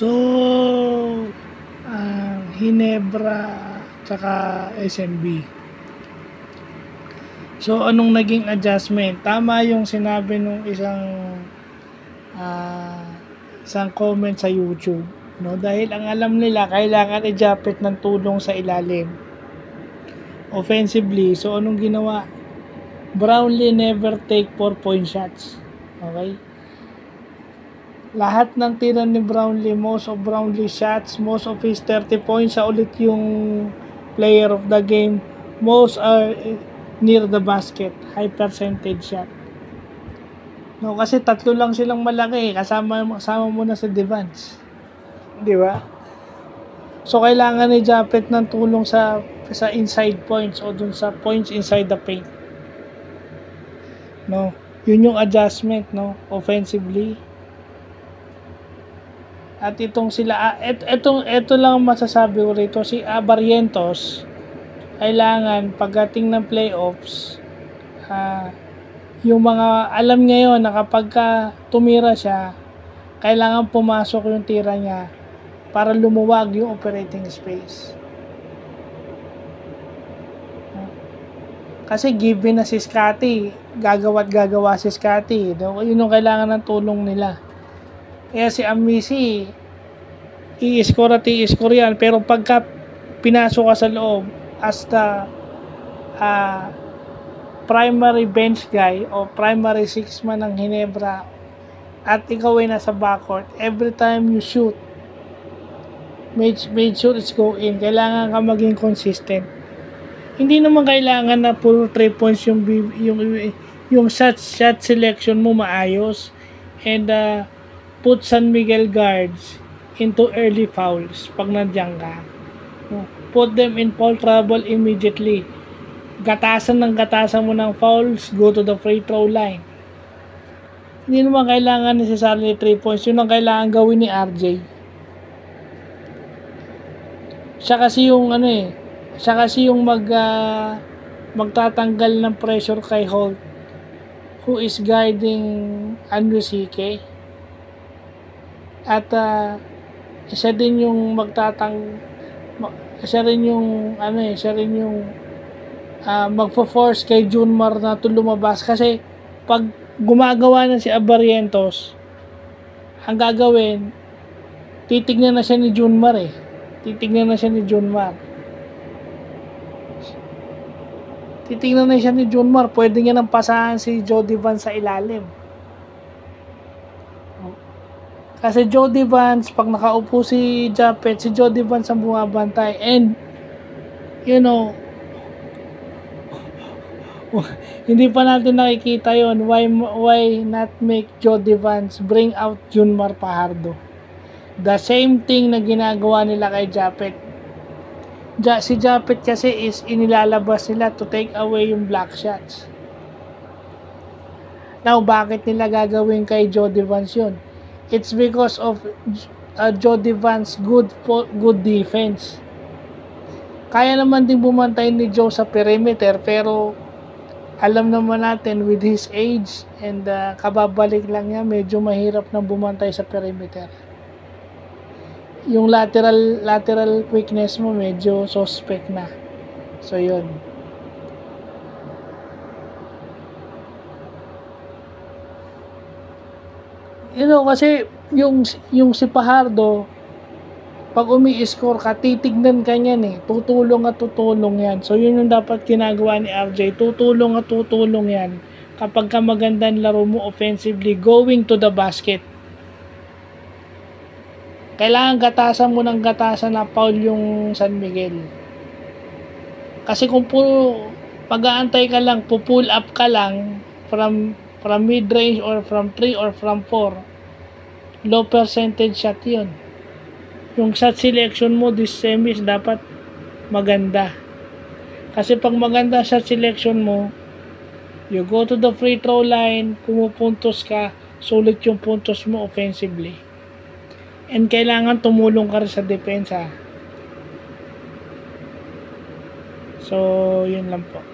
So, Hinebra tsaka SMB. So, anong naging adjustment? Tama yung sinabi nung isang comment sa YouTube, no? Dahil ang alam nila, kailangan i-japet ng tulong sa ilalim. Offensively, so anong ginawa? Brownlee never take 4-point shots. Okay? Lahat ng tira ni Brownlee, most of Brownlee shots, most of his 30 points, siya ulit yung player of the game. Most are near the basket, high percentage shot. No, kasi tatlo lang silang malaki, kasama mo na si Devance. Di ba? So kailangan ni Japet ng tulong sa inside points o dun sa points inside the paint. No, yun yung adjustment, no, offensively. At itong sila, ito lang ang masasabi ko rito, si Barrientos, kailangan pagdating ng playoffs, yung mga, alam niya yun na kapag tumira siya, kailangan pumasok yung tira niya para lumuwag yung operating space. Kasi given na si Scottie, gagawa si Scottie, yun yung kailangan ng tulong nila. Kaya si Amici, i-score at i-score yan. Pero pagka pinasok ka sa loob as the primary bench guy o primary six man ng Hinebra at ikaw ay nasa backcourt, every time you shoot, make sure it's go in. Kailangan ka maging consistent. Hindi naman kailangan na puro 3 points yung shot selection mo maayos. And put San Miguel guards into early fouls pag nandiyan ka. Put them in foul trouble immediately. Gatasan mo ng fouls, go to the free throw line. Hindi naman kailangan necessarily 3 points. Yun ang kailangan gawin ni RJ. Siya kasi yung magtatanggal ng pressure kay Holt, who is guiding Anusike. At siya rin yung magfo-force kay Junmar na lumabas, kasi pag gumagawa na si Barrientos, ang gagawin, titignan na siya ni Junmar. Titignan na siya ni Junmar, pwede niya nang pasahan si Jody Vance sa ilalim. Kasi Jody Vance, pag nakaupo si Japet, si Jody Vance ang bumabantay. And, hindi pa natin nakikita yon. Why not make Jody Vance bring out Junmar Fajardo? The same thing na ginagawa nila kay Japet. Si Japet kasi is inilalabas nila to take away yung block shots. Now, bakit nila gagawin kay Jody Vance yun? It's because of Jody Vance good defense. Kaya naman din bumantay ni Joe sa perimeter, pero alam naman natin with his age and kababalik lang niya, medyo mahirap nang bumantay sa perimeter. Yung lateral quickness mo medyo suspect na. So yun. Kasi yung si Fajardo, pag umi-score ka, titignan ka niyan tutulong yan. So yun yung dapat ginagawa ni RJ, tutulong yan kapag ka magandang laro mo offensively, going to the basket. Kailangan gatasan mo ng gatasan na foul yung San Miguel. Kasi kung pag-aantay ka lang, pull up ka lang from mid-range or from 3 or from 4, low percentage shot yun. Yung shot selection mo this semis dapat maganda. Kasi pag maganda shot selection mo, you go to the free throw line, pumupuntos ka, sulit yung puntos mo offensively. And kailangan tumulong ka rin sa depensa. So, yun lang po.